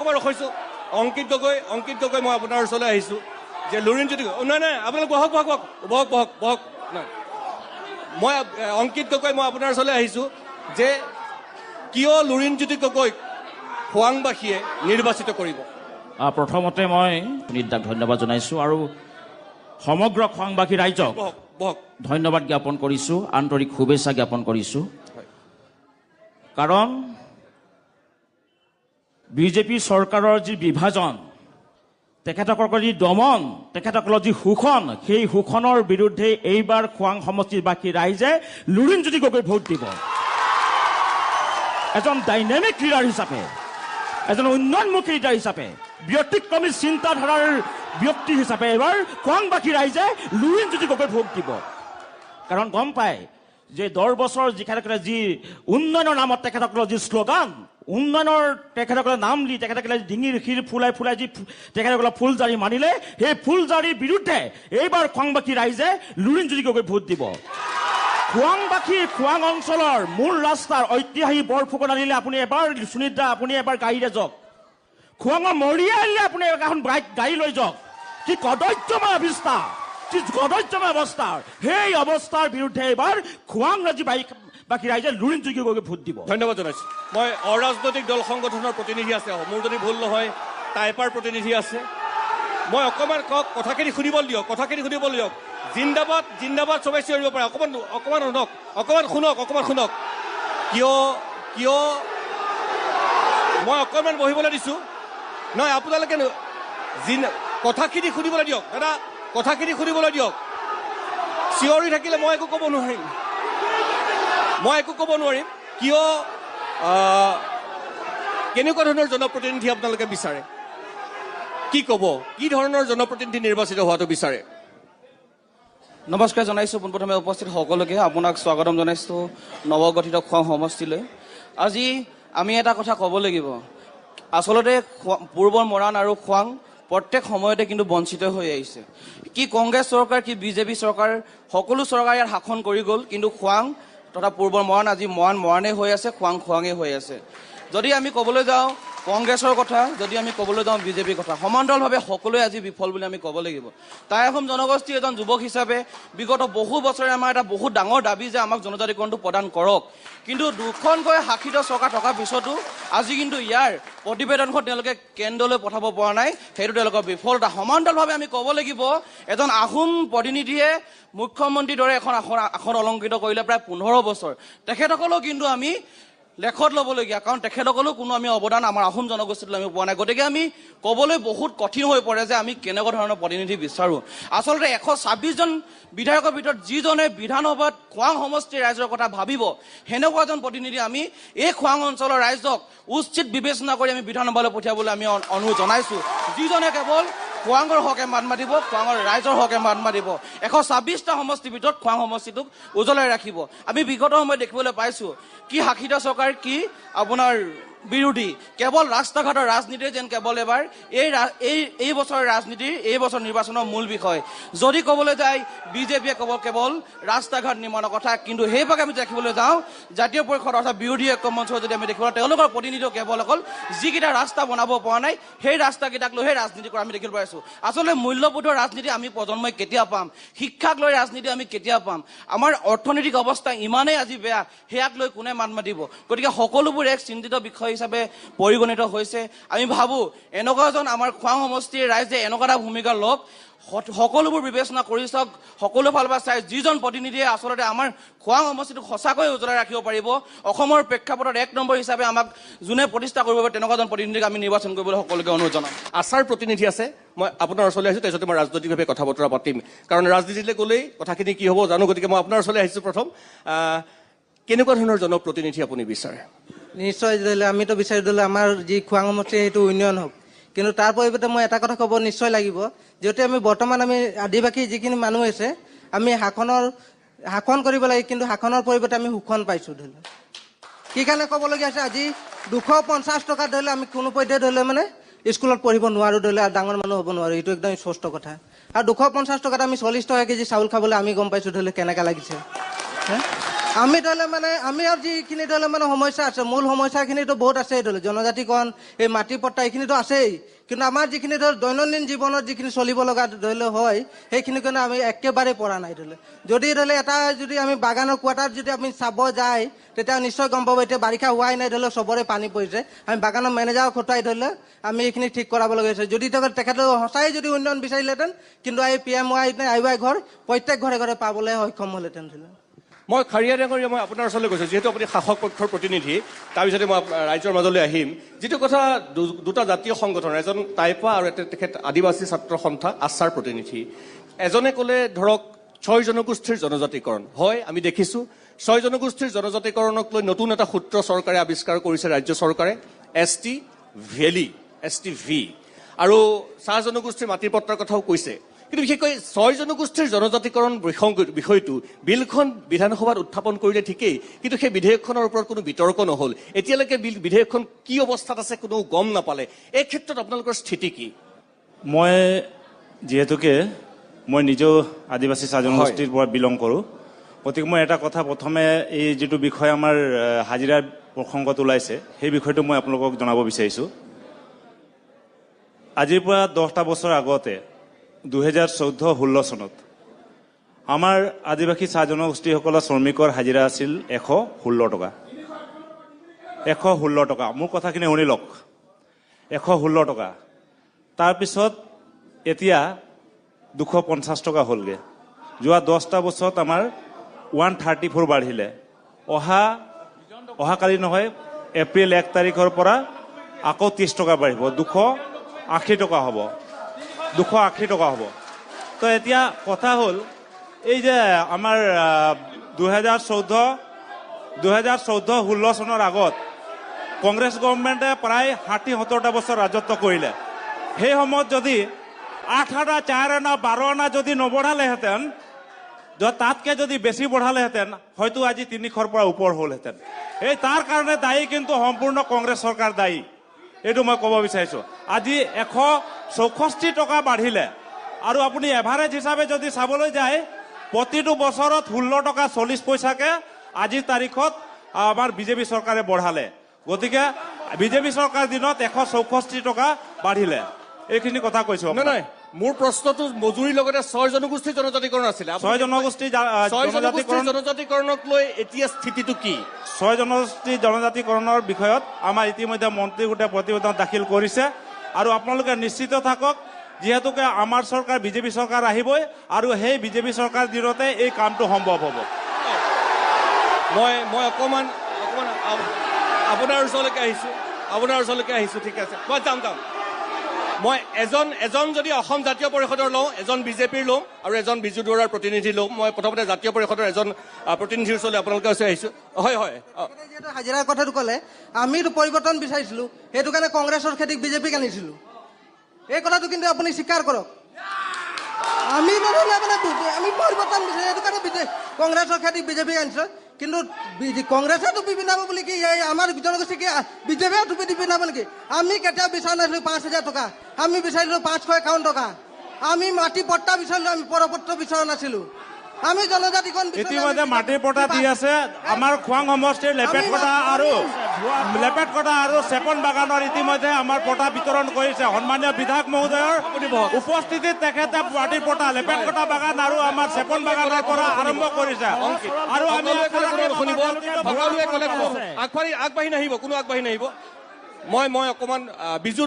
অকণমান ৰখাইছোঁ। অংকিত গগৈ মই আপোনাৰ ওচৰলৈ আহিছোঁ যে লুৰিণজ্যোতি নাই আপোনালোক বহক নাই মই অংকিত গগৈ মই আপোনাৰ ওচৰলৈ আহিছোঁ যে কিয় লুৰিণজ্যোতি গগৈক খোৱাংবাসীয়ে নিৰ্বাচিত কৰিব। প্ৰথমতে মই সুনীতাক ধন্যবাদ জনাইছোঁ আৰু সমগ্ৰ খোৱাংবাসী ৰাইজক ধন্যবাদ জ্ঞাপন কৰিছোঁ, আন্তৰিক শুভেচ্ছা জ্ঞাপন কৰিছোঁ। কাৰণ বিজেপি চৰকাৰৰ যি বিভাজন, তেখেতসকলৰ যি দমন, তেখেতসকলৰ যি শোষণ, সেই শোষণৰ বিৰুদ্ধে এইবাৰ খোৱাং সমষ্টিবাসী ৰাইজে লুৰিণজ্যোতি গগৈক ভোট দিব। এজন ডাইনামিক লিডাৰ হিচাপে, এজন উন্নয়নমুখী লিডাৰ হিচাপে, ব্যতিক্ৰমী চিন্তাধাৰাৰ ব্যক্তি হিচাপে এইবাৰ খোৱাংবাসী ৰাইজে লুৰিণজ্যোতি গগৈক ভোট দিব। কাৰণ গম পায় যে 10 বছৰ তেখেতসকলে যি উন্নয়নৰ নামত তেখেতসকলৰ যি শ্লোগান, উন্নয়নৰ তেখেতসকলে নাম দি তেখেতসকলে ডিঙিৰ শিৰ ফুলাই যি তেখেতসকলে ফুলজাৰি মাৰিলে, সেই ফুলজাৰিৰ বিৰুদ্ধে এইবাৰ খোৱাংবাসী ৰাইজে লুৰিণজ্যোতি গগৈক ভোট দিব। খোৱাং অঞ্চলৰ মূল ৰাস্তাৰ ঐতিহাসিক বৰফুকন আনিলে আপুনি এবাৰ সুনীতা আপুনি এবাৰ গাড়ীৰে যাওক। খোৱাঙৰ মৰিয়া আনিলে আপুনি এখন গাড়ী লৈ যাওক। কি কদৰ্যময় অৱস্থা, কি কদৰ্যময় অৱস্থা। সেই অৱস্থাৰ বিৰুদ্ধে এইবাৰ খোৱাংবাসী ৰাইজে লুৰিণজ্যোতি গগৈক ভোট দিব। ধন্যবাদ জনাইছোঁ। মই অৰাজনৈতিক দল সংগঠনৰ প্ৰতিনিধি আছে, মোৰ যদি ভুল নহয় টাইপাৰ প্ৰতিনিধি আছে। মই অকণমান কথাখিনি শুনিবলৈ দিয়ক। জিন্দাবাদ চবে চিঞৰিব পাৰে। অকণমান শুনক। কিয় মই অকণমান বহিবলৈ দিছোঁ। নহয়, আপোনালোকে কথাখিনি শুনিবলৈ দিয়ক। দাদা, কথাখিনি শুনিবলৈ দিয়ক। চিঞৰি থাকিলে মই একো ক'ব নোৱাৰিম। কিয় কেনেকুৱা ধৰণৰ জনপ্ৰতিনিধি আপোনালোকে বিচাৰে? কি ক'ব? কি ধৰণৰ জনপ্ৰতিনিধি নিৰ্বাচিত হোৱাটো বিচাৰে? নমস্কাৰ জনাইছোঁ পোনপ্ৰথমে উপস্থিত সকলোকে। আপোনাক স্বাগতম জনাইছোঁ নৱগঠিত খোৱাং সমষ্টিলৈ। আজি আমি এটা কথা ক'ব লাগিব। আচলতে পূৰ্বৰ মৰাণ আৰু খোৱাং প্ৰত্যেক সময়তে কিন্তু বঞ্চিত হৈ আহিছে। কি কংগ্ৰেছ চৰকাৰ, কি বিজেপি চৰকাৰ, সকলো চৰকাৰ ইয়াত শাসন কৰি গ'ল, কিন্তু খোৱাং তথা পূৰ্বৰ মৰাণ আজি মৰাণেই হৈ আছে, খোৱাঙেই হৈ আছে। যদি আমি ক'বলৈ যাওঁ কংগ্ৰেছৰ কথা, যদি আমি ক'বলৈ যাওঁ বিজেপিৰ কথা, সমান্তৰালভাৱে সকলোৱে আজি বিফল বুলি আমি ক'ব লাগিব। টাই আহোম জনগোষ্ঠীৰ এজন যুৱক হিচাপে বিগত বহু বছৰে আমাৰ এটা বহুত ডাঙৰ দাবী যে আমাক জনজাতিকৰণটো প্ৰদান কৰক। কিন্তু দুখনকৈ শাসিত চৰকাৰ থকাৰ পিছতো আজি কিন্তু ইয়াৰ প্ৰতিবেদনখন তেওঁলোকে কেন্দ্ৰলৈ পঠাব পৰা নাই, সেইটো তেওঁলোকৰ বিফলতা। সমান্তৰালভাৱে আমি ক'ব লাগিব এজন আহোম প্ৰতিনিধিয়ে মুখ্যমন্ত্ৰীৰ দৰে আসন অলংকৃত কৰিলে প্ৰায় 15 বছৰ। তেখেতসকলেও কিন্তু আমি লেখত ল'বলগীয়া, কাৰণ তেখেতসকলেও কোনো আমি অৱদান আমাৰ আহোম জনগোষ্ঠীলৈ আমি পোৱা নাই। গতিকে আমি ক'বলৈ বহুত কঠিন হৈ পৰে যে আমি কেনেকুৱা ধৰণৰ প্ৰতিনিধি বিচাৰোঁ। আচলতে 126জন বিধায়কৰ ভিতৰত যিজনে বিধানসভাত খোৱাং সমষ্টিৰ ৰাইজৰ কথা ভাবিব, সেনেকুৱা এজন প্ৰতিনিধি আমি এই খোৱাং অঞ্চলৰ ৰাইজক উচিত বিবেচনা কৰি আমি বিধানসভালৈ পঠিয়াবলৈ আমি অনুৰোধ জনাইছোঁ। যিজনে কেৱল খোৱাঙৰ হকে মাত মাতিব, খোৱাঙৰ ৰাইজৰ হকে মাত মাতিব, 126টা সমষ্টিৰ ভিতৰত খোৱাং সমষ্টিটোক উজ্বলাই ৰাখিব। আমি বিগত সময়ত দেখিবলৈ পাইছোঁ কি শাসিত চৰকাৰ, কি আপোনাৰ বিৰোধী, কেৱল ৰাস্তা ঘাটৰ ৰাজনীতিয়ে যেন কেৱল এবাৰ এই বছৰৰ ৰাজনীতিৰ, এই বছৰ নিৰ্বাচনৰ মূল বিষয়। যদি ক'বলৈ যায় বিজেপিয়ে কেৱল ৰাস্তা ঘাট নিৰ্মাণৰ কথা, কিন্তু সেইভাগে আমি দেখিবলৈ যাওঁ জাতীয় পৰিষদ অৰ্থাৎ বিৰোধী ঐক্য মঞ্চৰ যদি আমি দেখিবলৈ তেওঁলোকৰ প্ৰতিনিধি কেৱল অকল যিকেইটা ৰাস্তা বনাব পৰা নাই সেই ৰাস্তাকেইটাক লৈহে ৰাজনীতি কৰা আমি দেখিবলৈ পাইছোঁ। আচলতে মূল্যবোধৰ ৰাজনীতি আমি প্ৰজন্মই কেতিয়া পাম? শিক্ষাক লৈ ৰাজনীতি আমি কেতিয়া পাম? আমাৰ অৰ্থনৈতিক অৱস্থা ইমানেই আজি বেয়া, সেয়াক লৈ কোনে মাত মাতিব? গতিকে সকলোবোৰ এক চিন্তিত বিষয় হিচাপে পৰিগণিত হৈছে। আমি ভাবোঁ এনেকুৱা এজন আমাৰ খোৱাং সমষ্টিৰ ৰাইজে এনেকুৱা এটা ভূমিকা লওক, সকলোবোৰ বিবেচনা কৰি চাওক, সকলো ফালৰ পৰা চাই যিজন প্ৰতিনিধিয়ে আচলতে আমাৰ খোৱাং সমষ্টিটোক সঁচাকৈ উজ্বলাই ৰাখিব পাৰিব, অসমৰ প্ৰেক্ষাপটত 1 নম্বৰ হিচাপে আমাক যোনে প্ৰতিষ্ঠা কৰিব পাৰে, তেনেকুৱা এজন প্ৰতিনিধিক আমি নিৰ্বাচন কৰিবলৈ সকলোকে অনুৰোধ জনাম। আচাৰ প্ৰতিনিধি আছে, মই আপোনাৰ ওচৰলৈ আহিছোঁ, তাৰপিছতে মই ৰাজনৈতিকভাৱে কথা বতৰা পাতিম, কাৰণ ৰাজনীতিলৈ গ'লেই কথাখিনি কি হ'ব জানো। গতিকে মই আপোনাৰ ওচৰলৈ আহিছোঁ। প্ৰথম কেনেকুৱা ধৰণৰ জনপ্ৰতিনিধি আপুনি বিচাৰে? নিশ্চয় আমিতো বিচাৰি দিলে আমাৰ যি খোৱাং সমষ্টি সেইটো উন্নয়ন হওক, কিন্তু তাৰ পৰিৱৰ্তে মই এটা কথা ক'ব নিশ্চয় লাগিব, যিহেতু আমি বৰ্তমান আমি আদিবাসী যিখিনি মানুহ আছে আমি শাসন কৰিব লাগে, কিন্তু শাসনৰ পৰিৱৰ্তে আমি শোষণ পাইছোঁ। ধৰি লওক কি কাৰণে ক'বলগীয়া হৈছে, আজি 250 টকা ধৰিলে আমি কোনো পধ্যে ধৰিলে মানে স্কুলত পঢ়িব নোৱাৰোঁ, ধৰিলে ডাঙৰ মানুহ হ'ব নোৱাৰোঁ, এইটো একদম স্পষ্ট কথা। আৰু 250 টকাত আমি 40 টকা কেজি চাউল খাবলৈ আমি গম পাইছোঁ ধৰিলে কেনেকৈ লাগিছে। আমি ধৰি লওক মানে আমি আৰু যিখিনি ধৰি লওক মানে সমস্যা আছে মূল সমস্যাখিনিতো বহুত আছে ধৰি লওক জনজাতিকৰণ এই মাটি পট্টা এইখিনিতো আছেই কিন্তু আমাৰ যিখিনি ধৰ দৈনন্দিন জীৱনত যিখিনি চলিব লগা ধৰি লওক হয় সেইখিনি কাৰণে আমি একেবাৰে পৰা নাই ধৰি লওক যদি ধৰি লওক এটা যদি আমি বাগানৰ কোৱাটাৰ যদি আমি চাব যায় তেতিয়া নিশ্চয় গম পাব এতিয়া বাৰিষা হোৱাই নাই ধৰি লওক চবৰে পানী পৰিছে আমি বাগানৰ মেনেজাৰক খটুৱাই ধৰি লওক আমি এইখিনি ঠিক কৰাব লগা হৈছে যদি তেখেতে সঁচাই যদি উন্নয়ন বিচাৰিলেহেঁতেন কিন্তু এই PMY আই ঘৰ প্ৰত্যেক ঘৰে ঘৰে পাবলৈ সক্ষম হ'লহেঁতেন ধৰি লওক মই খাৰিয়া ডাঙৰীয়া মই আপোনাৰ ওচৰলৈ গৈছোঁ যিহেতু আপুনি শাসক পক্ষৰ প্ৰতিনিধি তাৰপিছতে মই ৰাইজৰ মাজলৈ আহিম যিটো কথা দুটা জাতীয় সংগঠন এজন টাইপা আৰু তেখেত আদিবাসী ছাত্ৰ সন্থা আছাৰ প্ৰতিনিধি এজনে ক'লে ধৰক 6 জনগোষ্ঠীৰ জনজাতিকৰণ হয় আমি দেখিছোঁ 6 জনগোষ্ঠীৰ জনজাতিকৰণক লৈ নতুন এটা সূত্ৰ চৰকাৰে আৱিষ্কাৰ কৰিছে ৰাজ্য চৰকাৰে ST ভি আৰু চাহ জনগোষ্ঠীৰ মাটিৰ পট্টাৰ কথাও কৈছে কিন্তু বিশেষকৈ 6 জনগোষ্ঠীৰ জনজাতিকৰণ বিষয়টো বিলখন বিধানসভাত উত্থাপন কৰিলে ঠিকেই কিন্তু সেই বিধেয়কখনৰ ওপৰত কোনো বিতৰ্ক নহ'ল এতিয়ালৈকে বিধেয়কখন কি অৱস্থাত আছে কোনো গম নাপালে এই ক্ষেত্ৰত আপোনালোকৰ স্থিতি কি মই যিহেতুকে মই নিজেও আদিবাসী চাহ জনগোষ্ঠীৰ পৰা বিলং কৰোঁ গতিকে মই এটা কথা প্ৰথমে এই যিটো বিষয় আমাৰ হাজিৰাৰ প্ৰসংগত ওলাইছে সেই বিষয়টো মই আপোনালোকক জনাব বিচাৰিছোঁ আজিৰ পৰা 10টা বছৰ আগতে 2014-16 চনত আমাৰ আদিবাসী চাহ জনগোষ্ঠীসকলৰ শ্ৰমিকৰ হাজিৰা আছিল 116 টকা 116 টকা মোৰ কথাখিনি শুনি লওক 116 টকা তাৰপিছত এতিয়া 250 টকা হ'লগৈ যোৱা 10টা বছৰত আমাৰ 134 বাঢ়িলে অহাকালি নহয় এপ্ৰিল 1 তাৰিখৰ পৰা আকৌ 30 টকা বাঢ়িব 280 টকা হ'ব 280 টকা হ'ব তো এতিয়া কথা হ'ল এই যে আমাৰ 2014-16 চনৰ আগত কংগ্ৰেছ গভৰ্ণমেণ্টে প্ৰায় 60-70টা বছৰ ৰাজত্ব কৰিলে সেই সময়ত যদি 8 আনা 4 আনা 12 আনা যদি নবঢ়ালেহেঁতেন তাতকৈ যদি বেছি বঢ়ালেহেঁতেন হয়তো আজি 300ৰ পৰা ওপৰ হ'লহেঁতেন এই তাৰ কাৰণে দায়ী কিন্তু সম্পূৰ্ণ কংগ্ৰেছ চৰকাৰ দায়ী এইটো মই ক'ব বিচাৰিছোঁ আজি 164 টকা বাঢ়িলে আৰু আপুনি এভাৰেজ হিচাপে যদি চাবলৈ যায় প্ৰতিটো বছৰত 16 টকা 40 পইচাকে আজিৰ তাৰিখত আমাৰ বিজেপি চৰকাৰে বঢ়ালে গতিকে বিজেপি চৰকাৰ দিনত 164 টকা বাঢ়িলে এইখিনি কথা কৈছোঁ নহয় মোৰ প্ৰশ্নটো মজুৰিৰ লগতে 6 জনগোষ্ঠীৰ জনজাতিকৰণ আছিলে 6 জনগোষ্ঠী জনজাতিকৰণক লৈ এতিয়া স্থিতিটো কি 6 জনগোষ্ঠী জনজাতিকৰণৰ বিষয়ত আমাৰ ইতিমধ্যে মন্ত্ৰী গোটে প্ৰতিবেদন দাখিল কৰিছে আৰু আপোনালোকে নিশ্চিত থাকক যিহেতুকে আমাৰ চৰকাৰ বিজেপি চৰকাৰ আহিবই আৰু সেই বিজেপি চৰকাৰ দিনতে এই কামটো সম্ভৱ হ'ব মই অকণমান আপোনাৰ ওচৰলৈকে আহিছোঁ ঠিক আছে মই যাম মই এজন যদি অসম জাতীয় পৰিষদৰ লওঁ এজন বিজেপিৰ লওঁ আৰু এজন বিজু দুৱৰাৰ প্ৰতিনিধি লওঁ মই প্ৰথমতে জাতীয় পৰিষদৰ এজন প্ৰতিনিধিৰ ওচৰলৈ আপোনালোকে ওচৰলৈ আহিছোঁ হয় যিহেতু হাজিৰাৰ কথাটো ক'লে আমিতো পৰিৱৰ্তন বিচাৰিছিলোঁ সেইটো কাৰণে কংগ্ৰেছৰ খেতিক বিজেপিক আনিছিলোঁ এই কথাটো কিন্তু আপুনি স্বীকাৰ কৰক আমি আমি পৰিৱৰ্তন বিচাৰি সেইটো কাৰণে কংগ্ৰেছৰ খেতিক বিজেপিক আনিছোঁ কিন্তু কংগ্ৰেছে টুপি পিন্ধাব বুলি কি আমাৰ জনগোষ্ঠী কি বিজেপিয়ে টুপি পিন্ধাব নেকি আমি কেতিয়াও বিচৰা নাছিলোঁ 5,000 টকা আমি বিচাৰিলোঁ 551 টকা আমি মাটি পট্টা বিচাৰিলোঁ আমি পৰপত্ৰ বিচৰা নাছিলোঁ আমি জনজাতিকৰণ ইতিমধ্যে মাটিৰ পট্টা দি আছে আমাৰ খোৱাং সমষ্টিৰ লেপেটকটা আৰু চেপন বাগানৰ ইতিমধ্যে আমাৰ পট্টা বিতৰণ কৰিছে সন্মানীয় বিধায়ক মহোদয়ৰ উপস্থিতিত তেখেতে মাটিৰ পট্টা লেপেটকটা বাগান আৰু আমাৰ চেপন বাগানৰ পৰা আৰম্ভ কৰিছে আৰু আমি শুনিব সকলোৱে ক'লে আগবাঢ়ি নাহিব কোনো আগবাঢ়ি নাহিব মই অকণমান বিজু